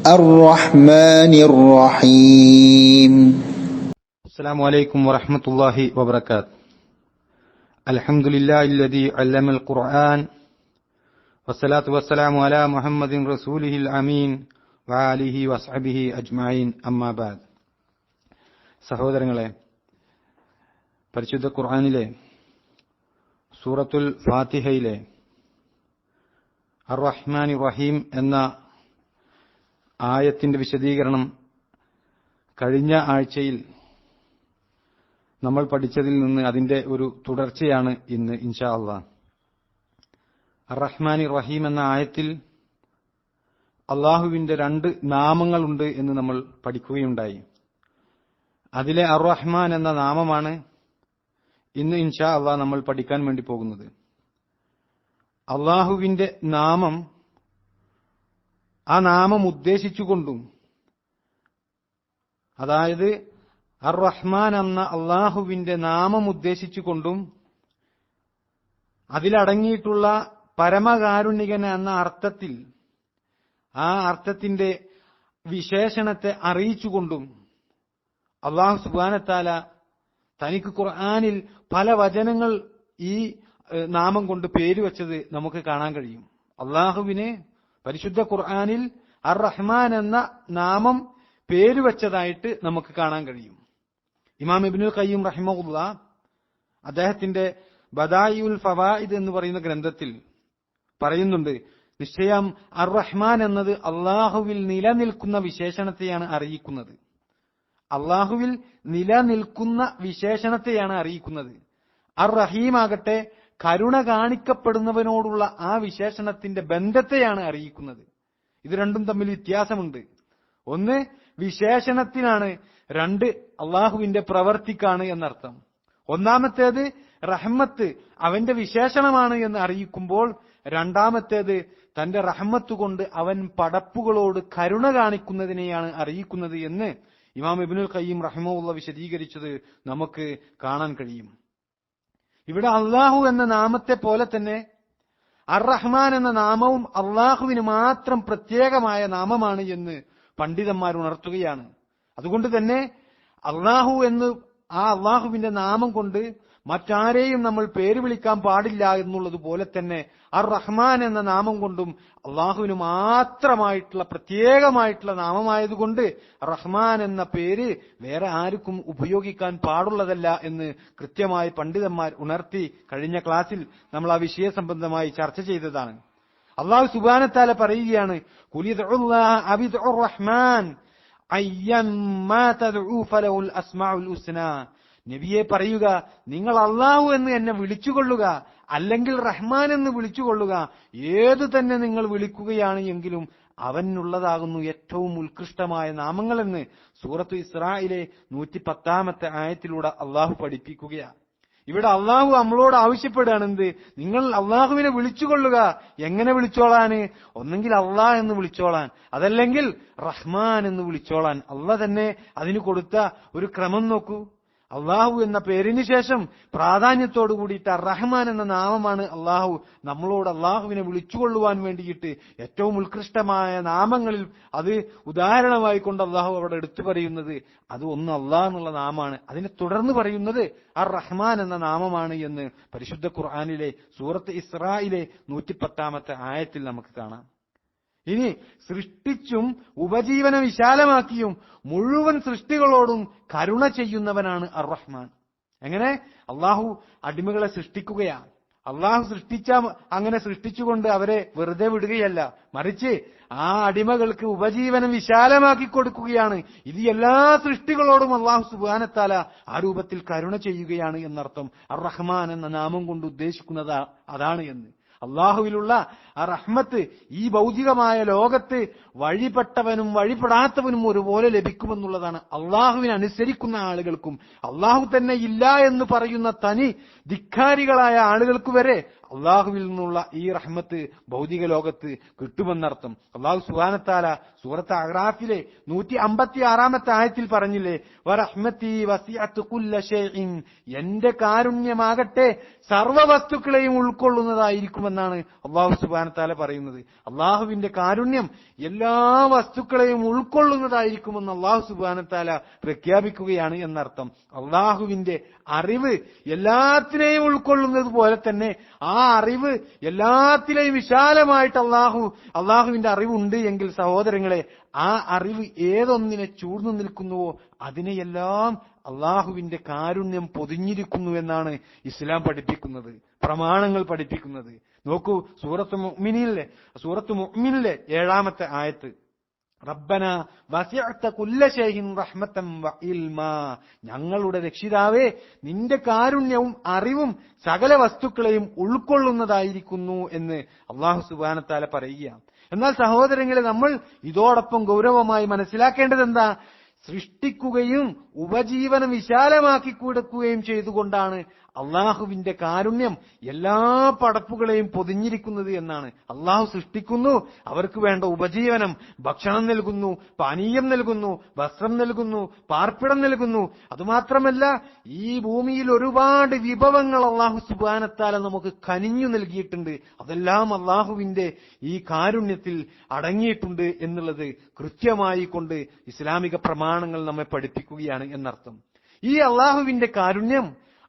الرحمن الرحيم. السلام عليكم ورحمة الله وبركاته. الحمد لله الذي علم القرآن والصلاة والسلام على محمد رسوله الأمين وآله وصحبه أجمعين أما بعد. സഹോദരങ്ങളെ, പരിശുദ്ധ ഖുർആനിലെ സൂറത്തുൽ ഫാത്തിഹയിലെ അർ-റഹ്മാൻ റഹീം എന്ന ആയത്തിന്റെ വിശദീകരണം കഴിഞ്ഞ ആഴ്ചയിൽ നമ്മൾ പഠിച്ചതിൽ നിന്ന് അതിന്റെ ഒരു തുടർച്ചയാണ് ഇന്ന് ഇൻഷാ അല്ലാഹ്. അർ-റഹ്മാൻ റഹീം എന്ന ആയത്തിൽ അള്ളാഹുവിന്റെ രണ്ട് നാമങ്ങളുണ്ട് എന്ന് നമ്മൾ പഠിക്കുകയുണ്ടായി. അതിലെ അർ-റഹ്മാൻ എന്ന നാമമാണ് ഇന്ന് ഇൻഷാ അല്ലാഹ് നമ്മൾ പഠിക്കാൻ വേണ്ടി പോകുന്നത്. അള്ളാഹുവിന്റെ നാമം, ആ നാമം ഉദ്ദേശിച്ചുകൊണ്ടും, അതായത് അർ-റഹ്മാൻ എന്ന അള്ളാഹുവിന്റെ നാമം ഉദ്ദേശിച്ചുകൊണ്ടും അതിലടങ്ങിയിട്ടുള്ള പരമകാരുണികൻ എന്ന അർത്ഥത്തിൽ, ആ അർത്ഥത്തിന്റെ വിശേഷണത്തെ അറിയിച്ചുകൊണ്ടും അള്ളാഹു സുബ്ഹാനഹു വ തആല തനിക്ക് ഖുർആനിൽ പല വചനങ്ങൾ ഈ നാമം കൊണ്ട് പേരുവെച്ചത് നമുക്ക് കാണാൻ കഴിയും. അള്ളാഹുവിന് പരിശുദ്ധ ഖുർആനിൽ അർ-റഹ്മാൻ എന്ന നാമം പേരുവെച്ചതായിട്ട് നമുക്ക് കാണാൻ കഴിയും. ഇമാം ഇബ്നുൽ ഖയ്യിം റഹിമഹുല്ലാഹ് അദ്ദേഹത്തിന്റെ ബദായിഉൽ ഫവായിദ് എന്ന് പറയുന്ന ഗ്രന്ഥത്തിൽ പറയുന്നുണ്ട്, നിശ്ചയം അർ-റഹ്മാൻ എന്നത് അള്ളാഹുവിൽ നിലനിൽക്കുന്ന വിശേഷണത്തെയാണ് അറിയിക്കുന്നത്. അള്ളാഹുവിൽ നിലനിൽക്കുന്ന വിശേഷണത്തെയാണ് അറിയിക്കുന്നത്. അർ-റഹീം ആകട്ടെ കരുണ കാണിക്കപ്പെടുന്നവനോടുള്ള ആ വിശേഷണത്തിന്റെ ബന്ധത്തെയാണ് അറിയിക്കുന്നത്. ഇത് രണ്ടും തമ്മിൽ വ്യത്യാസമുണ്ട്. ഒന്ന് വിശേഷണത്തിനാണ്, രണ്ട് അള്ളാഹുവിന്റെ പ്രവർത്തിക്കാണ് എന്നർത്ഥം. ഒന്നാമത്തേത് റഹ്മത്ത് അവന്റെ വിശേഷണമാണ് എന്ന് അറിയിക്കുമ്പോൾ, രണ്ടാമത്തേത് തന്റെ റഹ്മത്ത് കൊണ്ട് അവൻ പടപ്പുകളോട് കരുണ കാണിക്കുന്നതിനെയാണ് അറിയിക്കുന്നത് എന്ന് ഇമാം ഇബ്നുൽ ഖയ്യിം റഹിമഹുല്ലാഹ് വിശദീകരിച്ചത് നമുക്ക് കാണാൻ കഴിയും. ഇവിടെ അള്ളാഹു എന്ന നാമത്തെ പോലെ തന്നെ അർ-റഹ്മാൻ എന്ന നാമവും അള്ളാഹുവിന് മാത്രം പ്രത്യേകമായ നാമമാണ് എന്ന് പണ്ഡിതന്മാർ ഉണർത്തുകയാണ്. അതുകൊണ്ട് തന്നെ അള്ളാഹു എന്ന് ആ അള്ളാഹുവിന്റെ നാമം കൊണ്ട് മറ്റാരെയും നമ്മൾ പേര് വിളിക്കാൻ പാടില്ല എന്നുള്ളതുപോലെ തന്നെ അർ-റഹ്മാൻ എന്ന നാമം കൊണ്ടും അള്ളാഹുവിന് മാത്രമായിട്ടുള്ള പ്രത്യേകമായിട്ടുള്ള നാമമായതുകൊണ്ട് റഹ്മാൻ എന്ന പേര് വേറെ ആർക്കും ഉപയോഗിക്കാൻ പാടുള്ളതല്ല എന്ന് കൃത്യമായി പണ്ഡിതന്മാർ ഉണർത്തി കഴിഞ്ഞ ക്ലാസ്സിൽ നമ്മൾ ആ വിഷയ സംബന്ധമായി ചർച്ച ചെയ്തതാണ്. അള്ളാഹു സുബ്ഹാനഹു വ തആല പറയുകയാണ്, ഖുൽ യദ്ഉല്ലാഹ അബിദുർ റഹ്മാൻ അയ്യമ്മാ തദ്ഉ ഫലഹുൽ അസ്മാഉൽ ഹുസ്നാ. നബിയെ പറയുക, നിങ്ങൾ അള്ളാഹു എന്ന് എന്നെ വിളിച്ചുകൊള്ളുക, അല്ലെങ്കിൽ റഹ്മാൻ എന്ന് വിളിച്ചുകൊള്ളുക. ഏതു തന്നെ നിങ്ങൾ വിളിക്കുകയാണ് എങ്കിലും അവനുള്ളതാകുന്നു ഏറ്റവും ഉത്കൃഷ്ടമായ നാമങ്ങളെന്ന് സൂറത്തു ഇസ്രായിലെ 110-ാമത്തെ ആയത്തിലൂടെ അള്ളാഹു പഠിപ്പിക്കുകയാണ്. ഇവിടെ അള്ളാഹു നമ്മളോട് ആവശ്യപ്പെടുകയാണ് എന്ത്? നിങ്ങൾ അള്ളാഹുവിനെ വിളിച്ചുകൊള്ളുക. എങ്ങനെ വിളിച്ചോളാന്? ഒന്നെങ്കിൽ അള്ളാഹ് എന്ന് വിളിച്ചോളാൻ, അതല്ലെങ്കിൽ റഹ്മാൻ എന്ന് വിളിച്ചോളാൻ. അള്ളാഹ് തന്നെ അതിന് കൊടുത്ത ഒരു ക്രമം നോക്കൂ. അള്ളാഹു എന്ന പേരിന് ശേഷം പ്രാധാന്യത്തോടു കൂടിയിട്ട് റഹ്മാൻ എന്ന നാമമാണ് അള്ളാഹു നമ്മളോട് അള്ളാഹുവിനെ വിളിച്ചുകൊള്ളുവാൻ വേണ്ടിയിട്ട് ഏറ്റവും ഉത്കൃഷ്ടമായ നാമങ്ങളിൽ അത് ഉദാഹരണമായി കൊണ്ട് അള്ളാഹു അവിടെ എടുത്തു പറയുന്നത് അത് ഒന്ന് അള്ളാഹ് എന്നുള്ള നാമമാണ്. അതിനെ തുടർന്ന് പറയുന്നത് അർ-റഹ്മാൻ എന്ന നാമമാണ് എന്ന് പരിശുദ്ധ ഖുർആനിലെ സൂറത്ത് ഇസ്രായിലെ 110-ാമത്തെ ആയത്തിൽ നമുക്ക് കാണാം. ഇനി സൃഷ്ടിച്ചും ഉപജീവന വിശാലമാക്കിയും മുഴുവൻ സൃഷ്ടികളോടും കരുണ ചെയ്യുന്നവനാണ് അർ-റഹ്മാൻ. എങ്ങനെ? അള്ളാഹു അടിമകളെ സൃഷ്ടിക്കുകയാണ്. അള്ളാഹു അങ്ങനെ സൃഷ്ടിച്ചുകൊണ്ട് അവരെ വെറുതെ വിടുകയല്ല, മറിച്ച് ആ അടിമകൾക്ക് ഉപജീവനം വിശാലമാക്കി കൊടുക്കുകയാണ്. ഇത് എല്ലാ സൃഷ്ടികളോടും അള്ളാഹു സുബ്ഹാനഹു വ തആല ആ രൂപത്തിൽ കരുണ ചെയ്യുകയാണ് എന്നർത്ഥം. അർ-റഹ്മാൻ എന്ന നാമം കൊണ്ട് ഉദ്ദേശിക്കുന്നത് അതാണ് എന്ന്. അള്ളാഹുവിലുള്ള ആ റഹ്മത്ത് ഈ ഭൗതികമായ ലോകത്ത് വഴിപ്പെട്ടവനും വഴിപ്പെടാത്തവനും ഒരുപോലെ ലഭിക്കുമെന്നുള്ളതാണ്. അള്ളാഹുവിനെ അനുസരിക്കുന്ന ആളുകൾക്കും അള്ളാഹു തന്നെ ഇല്ല എന്ന് പറയുന്ന തനി ധിക്കാരികളായ ആളുകൾക്ക് വരെ അള്ളാഹുവിൽ നിന്നുള്ള ഈ റഹ്മത്ത് ഭൗതിക ലോകത്ത് കിട്ടുമെന്നർത്ഥം. അള്ളാഹു സുബ്ഹാനഹു വ തആല സൂറത്ത് അഅ്റാഫിലെ 156-ാമത്തെ ആയത്തിൽ പറഞ്ഞില്ലേ, വറഹ്മതി വസിഅത് കുല്ല ഷൈഇൻ, എന്റെ കാരുണ്യമാകട്ടെ സർവ്വ വസ്തുക്കളെയും ഉൾക്കൊള്ളുന്നതായിരിക്കുമെന്നാണ് അള്ളാഹു സുബ്ഹാനഹു വ തആല പറയുന്നത്. അള്ളാഹുവിന്റെ കാരുണ്യം എല്ലാ വസ്തുക്കളെയും ഉൾക്കൊള്ളുന്നതായിരിക്കുമെന്ന് അള്ളാഹു സുബ്ഹാനഹു വ തആല പ്രഖ്യാപിക്കുകയാണ് എന്നർത്ഥം. അള്ളാഹുവിന്റെ അറിവ് എല്ലാത്തിനെയും ഉൾക്കൊള്ളുന്നത് പോലെ തന്നെ ആ അറിവ് എല്ലാത്തിലെയും വിശാലമായിട്ട് അള്ളാഹുവിന്റെ അറിവുണ്ട് എങ്കിൽ സഹോദരങ്ങളെ, ആ അറിവ് ഏതൊന്നിനെ ചൂഴ്ന്നു നിൽക്കുന്നുവോ അതിനെയെല്ലാം അള്ളാഹുവിന്റെ കാരുണ്യം പൊതിഞ്ഞിരിക്കുന്നു എന്നാണ് ഇസ്ലാം പഠിപ്പിക്കുന്നത്, പ്രമാണങ്ങൾ പഠിപ്പിക്കുന്നത്. നോക്കൂ, സൂറത്ത് മുഅ്മിനിലെ 7-ാമത്തെ ആയത്ത്, റബ്ബന വസിഅത കുല്ല ഷൈഇൻ റഹ്മതൻ വഇൽമാ, ഞങ്ങളുടെ രക്ഷിതാവേ നിന്റെ കാരുണ്യവും അറിവും സകല വസ്തുക്കളെയും ഉൾക്കൊള്ളുന്നതായിരിക്കുന്നു എന്ന് അല്ലാഹു സുബ്ഹാനഹു വ തആല പറയുകയാണ്. എന്നാൽ സഹോദരങ്ങളെ, നമ്മൾ ഇതോടൊപ്പം ഗൗരവമായി മനസ്സിലാക്കേണ്ടത് എന്താ? സൃഷ്ടിക്കുകയും ഉപജീവനം വിശാലമാക്കി കൊടുക്കുകയും ചെയ്തുകൊണ്ടാണ് അള്ളാഹുവിന്റെ കാരുണ്യം എല്ലാ പടപ്പുകളെയും പൊതിഞ്ഞിരിക്കുന്നത് എന്നാണ്. അള്ളാഹു സൃഷ്ടിക്കുന്നു, അവർക്ക് വേണ്ട ഉപജീവനം, ഭക്ഷണം നൽകുന്നു, പാനീയം നൽകുന്നു, വസ്ത്രം നൽകുന്നു, പാർപ്പിടം നൽകുന്നു. അതുമാത്രമല്ല, ഈ ഭൂമിയിൽ ഒരുപാട് വിഭവങ്ങൾ അള്ളാഹു സുബ്ഹാനഹു വ തആല നമുക്ക് കനിഞ്ഞു നൽകിയിട്ടുണ്ട്. അതെല്ലാം അള്ളാഹുവിന്റെ ഈ കാരുണ്യത്തിൽ അടങ്ങിയിട്ടുണ്ട് എന്നുള്ളത് കൃത്യമായി കൊണ്ട് ഇസ്ലാമിക പ്രമാണങ്ങൾ നമ്മെ പഠിപ്പിക്കുകയാണ് എന്നർത്ഥം. ഈ അള്ളാഹുവിന്റെ കാരുണ്യം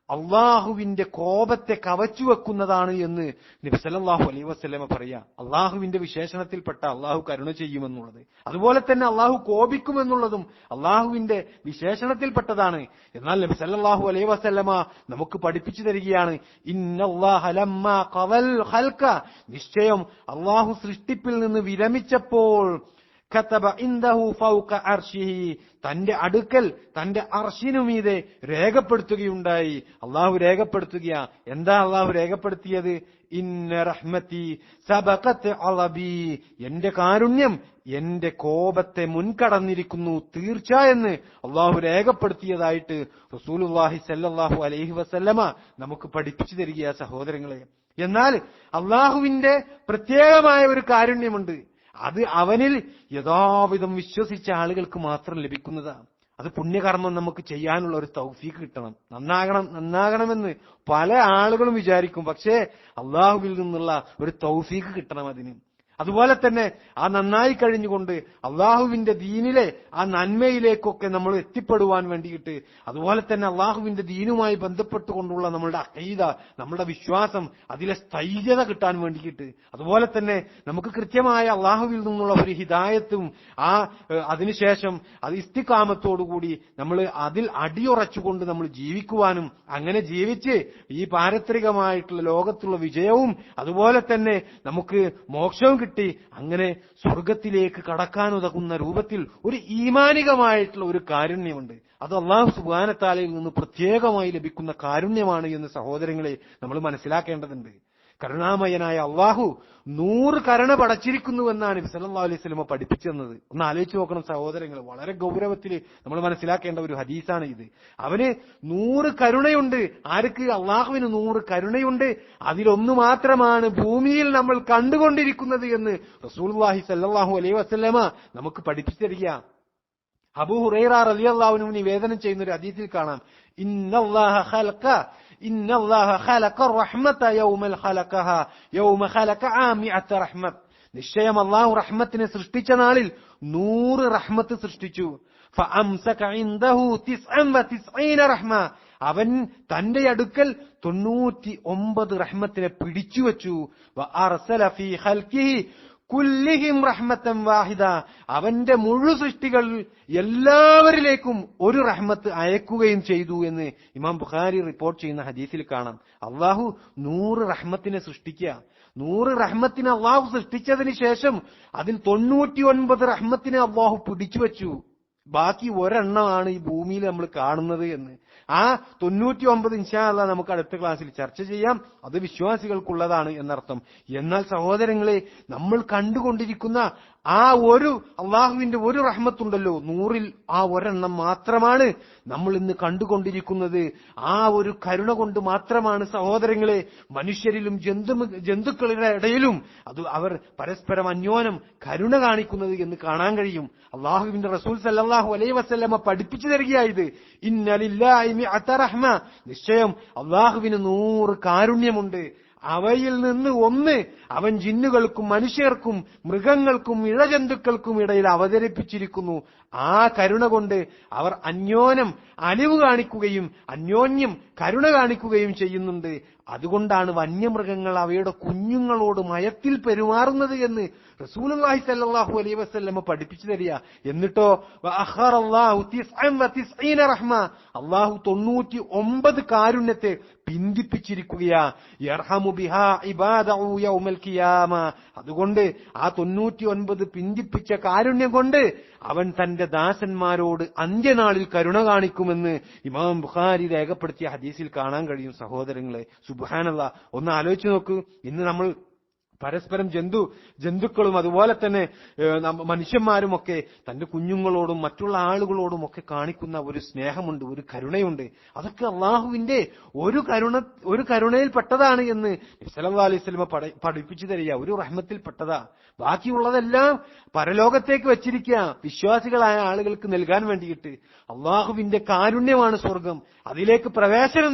അള്ളാഹുവിന്റെ കോപത്തെ കവച്ചു വെക്കുന്നതാണ് എന്ന് നബി സല്ലല്ലാഹു അലൈഹി വസല്ലമ പറയാ. അള്ളാഹുവിന്റെ വിശേഷണത്തിൽപ്പെട്ട അള്ളാഹു കരുണ ചെയ്യുമെന്നുള്ളത്, അതുപോലെ തന്നെ അള്ളാഹു കോപിക്കുമെന്നുള്ളതും അള്ളാഹുവിന്റെ വിശേഷണത്തിൽപ്പെട്ടതാണ്. എന്നാൽ നബി സല്ലല്ലാഹു അലൈഹി വസല്ലമ നമുക്ക് പഠിപ്പിച്ചു തരികയാണ്, ഇന്നല്ലാഹ ലമ്മാ ഖവൽ ഖൽഖ, നിശ്ചയം അള്ളാഹു സൃഷ്ടിപ്പിൽ നിന്ന് വിരമിച്ചപ്പോൾ കതബ ഇൻദഹു ഫൗക അർശിഹി, തന്റെ അടുക്കൽ തന്റെ അർശിനു മീതെ രേഖപ്പെടുത്തുകയുണ്ടായി. അള്ളാഹു രേഖപ്പെടുത്തുക. എന്താ അള്ളാഹു രേഖപ്പെടുത്തിയത്? ഇന്ന റഹ്മതി സബഖത് അളബി, എന്റെ കാരുണ്യം എന്റെ കോപത്തെ മുൻകടന്നിരിക്കുന്നു തീർച്ച എന്ന് അള്ളാഹു രേഖപ്പെടുത്തിയതായിട്ട് റസൂലുള്ളാഹി സ്വല്ലല്ലാഹു അലൈഹി വസല്ലമ നമുക്ക് പഠിപ്പിച്ചു തരിക സഹോദരങ്ങളെ. എന്നാൽ അള്ളാഹുവിന്റെ പ്രത്യേകമായ ഒരു കാരുണ്യമുണ്ട്. അത് അവനിൽ യഥാവിധം വിശ്വസിച്ച ആളുകൾക്ക് മാത്രം ലഭിക്കുന്നതാണ്. അത് പുണ്യകർമ്മം നമുക്ക് ചെയ്യാനുള്ള ഒരു തൗഫീഖ് കിട്ടണം. നന്നാകണമെന്ന് പല ആളുകളും വിചാരിക്കും, പക്ഷേ അള്ളാഹുവിൽ നിന്നുള്ള ഒരു തൗഫീഖ് കിട്ടണം അതിന്. അതുപോലെ തന്നെ ആ നന്നായി കഴിഞ്ഞുകൊണ്ട് അള്ളാഹുവിന്റെ ദീനിലെ ആ നന്മയിലേക്കൊക്കെ നമ്മൾ എത്തിപ്പെടുവാൻ വേണ്ടിയിട്ട്, അതുപോലെ തന്നെ അള്ളാഹുവിന്റെ ദീനുമായി ബന്ധപ്പെട്ടുകൊണ്ടുള്ള നമ്മളുടെ അഖീദ, നമ്മളുടെ വിശ്വാസം, അതിലെ സ്ഥൈര്യത കിട്ടാൻ വേണ്ടിയിട്ട്, അതുപോലെ തന്നെ നമുക്ക് കൃത്യമായ അള്ളാഹുവിൽ നിന്നുള്ള ഒരു ഹിദായത്തും അതിനുശേഷം അത് ഇസ്തിഖാമത്തോടുകൂടി നമ്മൾ അതിൽ അടിയുറച്ചുകൊണ്ട് നമ്മൾ ജീവിക്കുവാനും, അങ്ങനെ ജീവിച്ച് ഈ പാരത്രികമായിട്ടുള്ള ലോകത്തുള്ള വിജയവും അതുപോലെ തന്നെ നമുക്ക് മോക്ഷവും കിട്ടി അങ്ങനെ സ്വർഗത്തിലേക്ക് കടക്കാനുതകുന്ന രൂപത്തിൽ ഒരു ഈമാനികമായിട്ടുള്ള ഒരു കാരുണ്യമുണ്ട്. അത് അല്ലാഹു സുബ്ഹാനഹു വ തആലയിൽ നിന്ന് പ്രത്യേകമായി ലഭിക്കുന്ന കാരുണ്യമാണ് എന്ന് സഹോദരങ്ങളെ നമ്മൾ മനസ്സിലാക്കേണ്ടതുണ്ട്. കരുണാമയനായ അള്ളാഹു 100 കരുണ പടച്ചിരിക്കുന്നുവെന്നാണ് നബി സല്ലല്ലാഹു അലൈഹി വസല്ലം പഠിപ്പിച്ചു തന്നത്. ഒന്ന് ആലോചിച്ച് നോക്കണം സഹോദരങ്ങൾ, വളരെ ഗൗരവത്തിൽ നമ്മൾ മനസ്സിലാക്കേണ്ട ഒരു ഹദീസാണ് ഇത്. അവന് 100 കരുണയുണ്ട്. ആർക്ക്? അള്ളാഹുവിന് 100 കരുണയുണ്ട്. അതിലൊന്നു മാത്രമാണ് ഭൂമിയിൽ നമ്മൾ കണ്ടുകൊണ്ടിരിക്കുന്നത് എന്ന് റസൂലുള്ളാഹി സ്വല്ലല്ലാഹു അലൈഹി വസല്ലമ നമുക്ക് പഠിപ്പിച്ചു തരിക. അബൂ ഹുറൈറ റളിയല്ലാഹു അൻഹു നിവേദനം ചെയ്യുന്ന ഒരു ഹദീസിൽ കാണാം, ഇന്നല്ലാഹ ഖലഖ റഹ്മത യൗമൽ ഖലഖഹ യൗമ ഖലഖ ആമിഅത റഹ്മത്ത്, നിശ്ചയം അല്ലാഹു റഹ്മത്തിനെ സൃഷ്ടിച്ച നാളിൽ 100 റഹ്മത്ത് സൃഷ്ടിച്ചു. ഫഅംസക ഇൻദഹു 99 റഹ്മ, അവൻ തന്റെ അടുക്കൽ 99 റഹ്മത്തിനെ പിടിച്ചു വെച്ചു. വഅർസല ഫീ ഖൽഖിഹി കുല്ലിഹിം റഹ്മത്തൻ വാഹിദ, അവന്റെ മുഴു സൃഷ്ടികൾ എല്ലാവരിലേക്കും ഒരു റഹ്മത്ത് അയക്കുകയും ചെയ്തു എന്ന് ഇമാം ബുഖാരി റിപ്പോർട്ട് ചെയ്യുന്ന ഹദീസിൽ കാണാം. അള്ളാഹു 100 റഹ്മത്തിനെ സൃഷ്ടിക്കുക. 100 റഹ്മത്തിനെ അള്ളാഹു സൃഷ്ടിച്ചതിന് ശേഷം അതിൽ 99 റഹ്മത്തിനെ അള്ളാഹു പിടിച്ചു വെച്ചു. ബാക്കി ഒരെണ്ണമാണ് ഈ ഭൂമിയിൽ നമ്മൾ കാണുന്നത് എന്ന്. ആ 99 ഇൻഷാ അല്ലാഹ് നമുക്ക് അടുത്ത ക്ലാസ്സിൽ ചർച്ച ചെയ്യാം. അത് വിശ്വാസികൾക്കുള്ളതാണ് എന്നർത്ഥം. എന്നാൽ സഹോദരങ്ങളെ, നമ്മൾ കണ്ടുകൊണ്ടിരിക്കുന്ന ആ ഒരു അള്ളാഹുവിന്റെ ഒരു റഹ്മത്തുണ്ടല്ലോ, 100-ൽ ആ ഒരെണ്ണം മാത്രമാണ് നമ്മൾ ഇന്ന് കണ്ടുകൊണ്ടിരിക്കുന്നത്. ആ ഒരു കരുണ കൊണ്ട് മാത്രമാണ് സഹോദരങ്ങളെ മനുഷ്യരിലും ജന്തുക്കളുടെ ഇടയിലും അവർ പരസ്പരം അന്യോന്യം കരുണ കാണിക്കുന്നത് എന്ന് കാണാൻ കഴിയും. അള്ളാഹുവിന്റെ റസൂൽ സല്ലല്ലാഹു അലൈഹി വസല്ലമ പഠിപ്പിച്ചു തരികയായത്, ഇന്ന ലില്ലാഹി മിഅത റഹ്മ, നിശ്ചയം അള്ളാഹുവിന് 100 കാരുണ്യമുണ്ട്. അവയിൽ നിന്ന് ഒന്ന് അവൻ ജിന്നുകൾക്കും മനുഷ്യർക്കും മൃഗങ്ങൾക്കും ഇഴജന്തുക്കൾക്കും ഇടയിൽ അവതരിപ്പിച്ചിരിക്കുന്നു. ആ കരുണ കൊണ്ട് അവർ അന്യോന്യം അലിവ് കാണിക്കുകയും അന്യോന്യം കരുണ കാണിക്കുകയും ചെയ്യുന്നുണ്ട്. അതുകൊണ്ടാണ് വന്യമൃഗങ്ങൾ അവയുടെ കുഞ്ഞുങ്ങളോട് മയത്തിൽ പെരുമാറുന്നത് എന്ന് റസൂലുള്ളാഹി സ്വല്ലല്ലാഹു അലൈഹി വസല്ലമ പഠിപ്പിച്ചു തരിക. എന്നിട്ടോ അള്ളാഹു 99 കാരുണ്യത്തെ പിന്തിപ്പിച്ചിരിക്കുകയാ. യർഹമു ബിഹാ ഇബാദഹു യൗമൽ ഖിയാമ. അതുകൊണ്ട് ആ 99 പിന്തിപ്പിച്ച കാരുണ്യം കൊണ്ട് അവൻ തന്റെ ദാസന്മാരോട് അന്ത്യനാളിൽ കരുണ കാണിക്കുമെന്ന് ഇമാം ബുഖാരി രേഖപ്പെടുത്തിയ ഹദീസിൽ കാണാൻ കഴിയും. സഹോദരങ്ങളെ, സുബ്ഹാനല്ലാഹ്, ഒന്ന് ആലോചിച്ച് നോക്കൂ. ഇന്ന് നമ്മൾ പരസ്പരം ജന്തുക്കളും അതുപോലെ തന്നെ മനുഷ്യന്മാരുമൊക്കെ തന്റെ കുഞ്ഞുങ്ങളോടും മറ്റുള്ള ആളുകളോടും ഒക്കെ കാണിക്കുന്ന ഒരു സ്നേഹമുണ്ട്, ഒരു കരുണയുണ്ട്. അതൊക്കെ അള്ളാഹുവിന്റെ ഒരു കരുണയിൽപ്പെട്ടതാണ് എന്ന് നബി സല്ലല്ലാഹു അലൈഹി വസല്ലം പഠിപ്പിച്ചു തരിക. ഒരു റഹ്മത്തിൽപ്പെട്ടതാ. ബാക്കിയുള്ളതെല്ലാം പരലോകത്തേക്ക് വെച്ചിരിക്കുക, വിശ്വാസികളായ ആളുകൾക്ക് നൽകാൻ വേണ്ടിയിട്ട്. അള്ളാഹുവിന്റെ കാരുണ്യമാണ് സ്വർഗം. അതിലേക്ക് പ്രവേശനം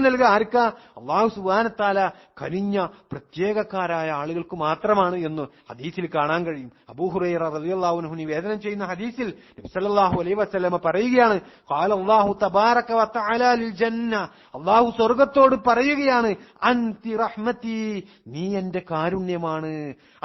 നൽകുക ആർക്കാ? അള്ളാഹു സുബ്ഹാനഹു വ തആല കനിഞ്ഞ പ്രത്യേകക്കാരായ ആളുകൾക്ക് മാത്രമാണ് എന്ന് ഹദീസിൽ കാണാൻ കഴിയും. അബൂ ഹുറൈറ റളിയല്ലാഹു അൻഹു നിവേദനം ചെയ്യുന്ന ഹദീസിൽ നബി സല്ലല്ലാഹു അലൈഹി വസല്ലം പറയുകയാണ്, ഖാല അല്ലാഹു തബാറക വ തആല ലിൽ ജന്ന, അല്ലാഹു സ്വർഗ്ഗത്തോട് പറയുകയാണ്, അൻതി റഹ്മതി, നീ എന്റെ കാരുണ്യമാണ്.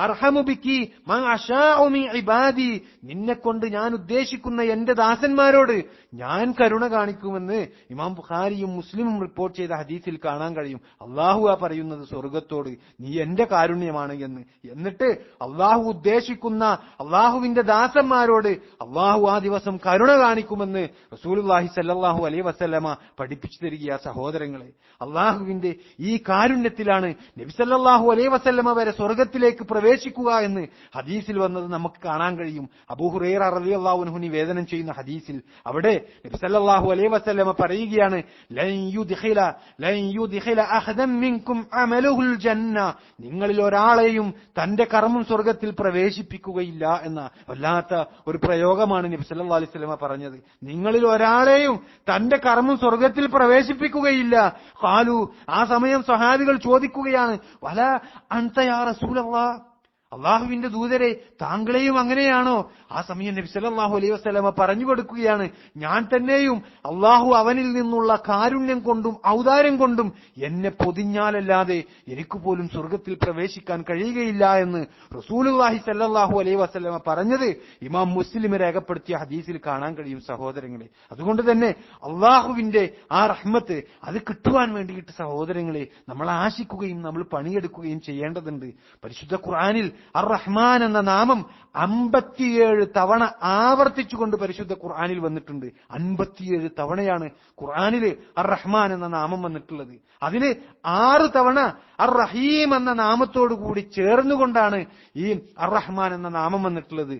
അർഹമു ബികി മാ അശാഉ മിൻ ഇബാദി, നിന്നെക്കൊണ്ട് ഞാൻ ഉദ്ദേശിക്കുന്ന എന്റെ ദാസന്മാരോട് ഞാൻ കരുണ കാണിക്കുമെന്ന് ഇമാം ബുഖാരിയും മുസ്ലിമും റിപ്പോർട്ട് ചെയ്ത ഹദീസിൽ കാണാൻ കഴിയും. അല്ലാഹു പറയുന്നത് സ്വർഗ്ഗത്തോട് നീ എന്റെ കാരുണ്യമാണ് എന്ന്. എന്നിട്ട് അള്ളാഹു ഉദ്ദേശിക്കുന്ന അള്ളാഹുവിന്റെ ദാസന്മാരോട് അള്ളാഹു ആ ദിവസം കരുണ കാണിക്കുമെന്ന് റസൂലുള്ളാഹി സ്വല്ലല്ലാഹു അലൈഹി വസല്ലമ പഠിപ്പിച്ചു തരികയാ. സഹോദരങ്ങളെ, അള്ളാഹുവിന്റെ ഈ കാരുണ്യത്തിലാണ് നബി സല്ലല്ലാഹു അലൈഹി വസല്ലമ വരെ സ്വർഗ്ഗത്തിലേക്ക് പ്രവേശിക്കുക എന്ന് ഹദീസിൽ വന്നത് നമുക്ക് കാണാൻ കഴിയും. അബൂ ഹുറൈറ റളിയല്ലാഹു അൻഹു നിവേദനം ചെയ്യുന്ന ഹദീസിൽ അവിടെ നബി സല്ലല്ലാഹു അലൈഹി വസല്ലമ പറയുകയാണ്, ലൻ യുദ്ഖില അഹദൻ മിൻകും അമലുഹുൽ ജന്ന, നിങ്ങളിൽ ഒരാളെയും തന്റെ കർമ്മം സ്വർഗ്ഗത്തിൽ പ്രവേശിപ്പിക്കുകയില്ല എന്ന വല്ലാത്ത ഒരു പ്രയോഗമാണ് നബി സല്ലല്ലാഹു അലൈഹി വസല്ലമ പറഞ്ഞത്. നിങ്ങളിൽ ഒരാളെയും തന്റെ കർമ്മം സ്വർഗ്ഗത്തിൽ പ്രവേശിപ്പിക്കുകയില്ല. ഖാലു, ആ സമയം സ്വഹാബികൾ ചോദിക്കുകയാണ്, വലാ അൻത യാ റസൂലല്ലാഹ്, അള്ളാഹുവിന്റെ ദൂതരെ താങ്കളെയും അങ്ങനെയാണോ? ആ സമയം നബി സല്ലല്ലാഹു അലൈഹി വസല്ലമ പറഞ്ഞു കൊടുക്കുകയാണ്, ഞാൻ തന്നെയും അള്ളാഹു അവനിൽ നിന്നുള്ള കാരുണ്യം കൊണ്ടും ഔദാര്യം കൊണ്ടും എന്നെ പൊതിഞ്ഞാലല്ലാതെ എനിക്ക് പോലും സ്വർഗ്ഗത്തിൽ പ്രവേശിക്കാൻ കഴിയുകയില്ല എന്ന് റസൂലുള്ളാഹി സല്ലല്ലാഹു അലൈഹി വസല്ലമ പറഞ്ഞത് ഇമാം മുസ്ലിം രേഖപ്പെടുത്തിയ ഹദീസിൽ കാണാൻ കഴിയും. സഹോദരങ്ങളെ, അതുകൊണ്ട് തന്നെ അള്ളാഹുവിന്റെ ആ റഹ്മത്ത് അത് കിട്ടുവാൻ വേണ്ടിയിട്ട് സഹോദരങ്ങളെ നമ്മൾ ആശിക്കുകയും നമ്മൾ പണിയെടുക്കുകയും ചെയ്യേണ്ടതുണ്ട്. പരിശുദ്ധ ഖുർആനിൽ അർ-റഹ്മാൻ എന്ന നാമം 57 തവണ ആവർത്തിച്ചുകൊണ്ട് പരിശുദ്ധ ഖുർആനിൽ വന്നിട്ടുണ്ട്. 57 തവണയാണ് ഖുർആനില് അർ-റഹ്മാൻ എന്ന നാമം വന്നിട്ടുള്ളത്. അതിന് 6 തവണ അർ-റഹീം എന്ന നാമത്തോടു കൂടി ചേർന്നുകൊണ്ടാണ് ഈ അർ-റഹ്മാൻ എന്ന നാമം വന്നിട്ടുള്ളത്.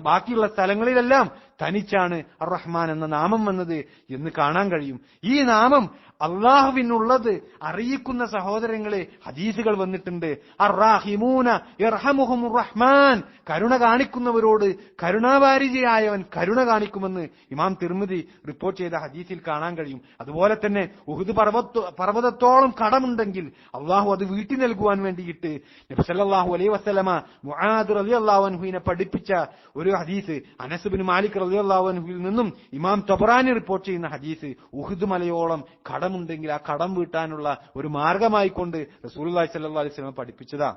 ബാക്കിയുള്ള സ്ഥലങ്ങളിലെല്ലാം തനിച്ചാണ് അർ-റഹ്മാൻ എന്ന നാമം വന്നത് എന്ന് കാണാൻ കഴിയും. ഈ നാമം അള്ളാഹുവിനുള്ളത് അറിയിക്കുന്ന സഹോദരങ്ങളെ ഹദീസുകൾ വന്നിട്ടുണ്ട്. അർ-റാഹിമൂന യർഹമുഹുമുർ റഹ്മാൻ, കരുണ കാണിക്കുന്നവരോട് കരുണാവാരിധിയായവൻ കരുണ കാണിക്കുമെന്ന് ഇമാം തിർമിദി റിപ്പോർട്ട് ചെയ്ത ഹദീസിൽ കാണാൻ കഴിയും. അതുപോലെ തന്നെ ഉഹുദ് പർവ്വതത്തോളം കടമുണ്ടെങ്കിൽ അള്ളാഹു അത് വീട്ടി നൽകുവാൻ വേണ്ടിയിട്ട് നബി സല്ലല്ലാഹു അലൈഹി വസല്ലമ മുആദ് റളിയല്ലാഹു അൻഹുവിനെ പഠിപ്പിച്ച ഒരു ഹദീസ്, അനസ് ഇബ്നു മാലിക് റളിയല്ലാഹു അൻഹുവിൽ നിന്നും ഇമാം തബറാനി റിപ്പോർട്ട് ചെയ്യുന്ന ഹദീസ്, ഉഹുദ് മലയോളം കടമുണ്ടെങ്കിൽ ആ കടം വീട്ടാനുള്ള ഒരു മാർഗമായിക്കൊണ്ട് റസൂലുള്ളാഹി സ്വല്ലല്ലാഹു അലൈഹി വസല്ലം പഠിപ്പിച്ചതാ.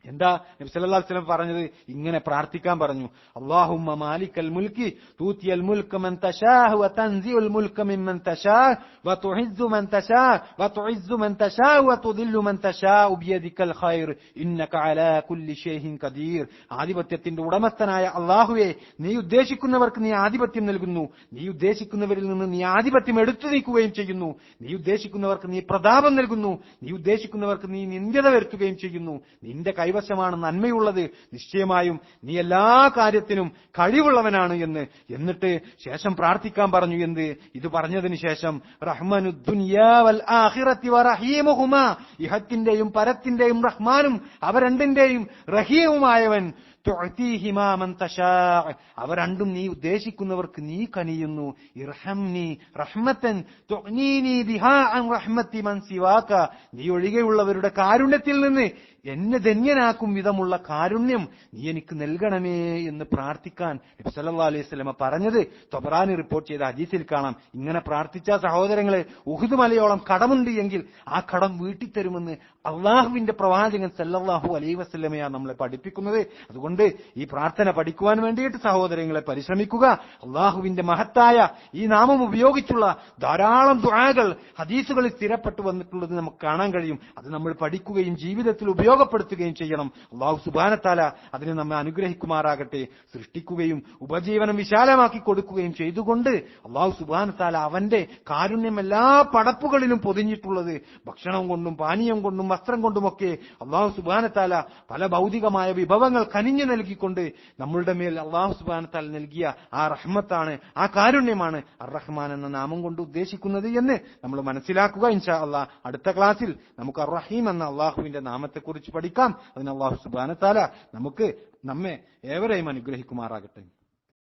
എന്താ നബി സല്ലല്ലാഹു അലൈഹി വസല്ലം പറഞ്ഞത്? ഇങ്ങനെ പ്രാർത്ഥിക്കാൻ പറഞ്ഞു, അല്ലാഹുമ്മ മാലിക്കൽ മുൽക്കി തൂതിയൽ മുൽക മൻ തശാഹു വ തൻസിഉൽ മുൽക മിമ്മൻ തശാഹു വ തുഇസ്സു മൻ തശാഹു വ തുഇസ്സു മൻ തശാഹു വ തുദില്ലു മൻ തശാഹു ബിയദിക്കൽ ഖൈർ ഇന്നക അലാ കുല്ലി ഷൈഇൻ ഖദീർ. ആധിപത്യത്തിന്റെ ഉടമസ്ഥനായ അല്ലാഹുവേ, നീ ഉദ്ദേശിക്കുന്നവർക്ക് നീ ആധിപത്യം നൽകുന്നു, നീ ഉദ്ദേശിക്കുന്നവരിൽ നിന്ന് നീ ആധിപത്യം എടുത്തു നീക്കുകയും ചെയ്യുന്നു, നീ ഉദ്ദേശിക്കുന്നവർക്ക് നീ പ്രതാപം നൽകുന്നു, നീ ഉദ്ദേശിക്കുന്നവർക്ക് നീ നിന്ദ്യത വരുത്തുകയും ചെയ്യുന്നു. നിന്റെ കൈവശമാണ് നന്മയുള്ളത്, നിശ്ചയമായും നീ എല്ലാ കാര്യത്തിനും കഴിവുള്ളവനാണ് എന്നിട്ട് ശേഷം പ്രാർത്ഥിക്കാൻ പറഞ്ഞു. എന്ത്? ഇത് പറഞ്ഞതിന് ശേഷം റഹ്മാനുദ്ദുനിയാ വൽ ആഖിറതി വറഹീമുഹുമാ, ഇഹത്തിന്റെയും പരത്തിന്റെയും റഹ്മാനും അവ രണ്ടിന്റെയും റഹീമുമായവൻ, തുഅതീഹിമാ മൻ തശാ, അവ രണ്ടും നീ ഉദ്ദേശിക്കുന്നവർക്ക് നീ കനിയുന്നു. ഇർഹംനി റഹ്മത്തൻ തുഅനീനി ബിഹാ അൻ റഹ്മത്തി മൻ സിവാക, നീ ഒഴികെയുള്ളവരുടെ കാരുണ്യത്തിൽ നിന്ന് എന്നെ ധന്യനാക്കും വിധമുള്ള കാരുണ്യം നീ എനിക്ക് നൽകണമേ എന്ന് പ്രാർത്ഥിക്കാൻ നബി സല്ലല്ലാഹു അലൈഹി വസല്ലമ പറഞ്ഞത് തൊബറാനി റിപ്പോർട്ട് ചെയ്ത ഹദീസിൽ കാണാം. ഇങ്ങനെ പ്രാർത്ഥിച്ച സഹോദരങ്ങളെ, ഉഹുദ് മലയോളം കടമുണ്ട് എങ്കിൽ ആ കടം വീട്ടിത്തരുമെന്ന് അള്ളാഹുവിന്റെ പ്രവാചകൻ സല്ലല്ലാഹു അലൈഹി വസല്ലമയാണ് നമ്മളെ പഠിപ്പിക്കുന്നത്. അതുകൊണ്ട് ഈ പ്രാർത്ഥന പഠിക്കുവാൻ വേണ്ടിയിട്ട് സഹോദരങ്ങളെ പരിശ്രമിക്കുക. അള്ളാഹുവിന്റെ മഹത്തായ ഈ നാമം ഉപയോഗിച്ചുള്ള ധാരാളം ദുആകൾ ഹദീസുകളിൽ സ്ഥിരപ്പെട്ടു വന്നിട്ടുള്ളത് നമുക്ക് കാണാൻ കഴിയും. അത് നമ്മൾ പഠിക്കുകയും ജീവിതത്തിൽ ഉപയോഗപ്പെടുത്തുകയും ചെയ്യണം. അള്ളാഹു സുബ്ഹാനഹു വ തആല അതിനെ നമ്മെ അനുഗ്രഹിക്കുമാറാകട്ടെ. സൃഷ്ടിക്കുകയും ഉപജീവനം വിശാലമാക്കി കൊടുക്കുകയും ചെയ്തുകൊണ്ട് അള്ളാഹു സുബ്ഹാനഹു വ തആല അവന്റെ കാരുണ്യം എല്ലാ പടപ്പുകളിലും പൊതിഞ്ഞിട്ടുള്ളത് ഭക്ഷണം കൊണ്ടും പാനീയം കൊണ്ടും വസ്ത്രം കൊണ്ടുമൊക്കെ അള്ളാഹു സുബ്ഹാനഹു വ തആല പല ഭൗതികമായ വിഭവങ്ങൾ കനിഞ്ഞു നൽകിക്കൊണ്ട് നമ്മളുടെ മേൽ അള്ളാഹു സുബ്ഹാനഹു വ തആല നൽകിയ ആ റഹ്മത്താണ്, ആ കാരുണ്യമാണ് അർ റഹ്മാൻ എന്ന നാമം കൊണ്ട് ഉദ്ദേശിക്കുന്നത് എന്ന് നമ്മൾ മനസ്സിലാക്കുക. ഇൻഷാ അള്ളാഹ് അടുത്ത ക്ലാസ്സിൽ നമുക്ക് അർ റഹീം എന്ന അള്ളാഹുവിന്റെ നാമത്തെക്കുറിച്ച് പഠിക്കാം. അതിന് അള്ളാഹു സുബ്ഹാനഹു വ തആല നമ്മെ ഏവരെയും അനുഗ്രഹിക്കുമാറാകട്ടെ.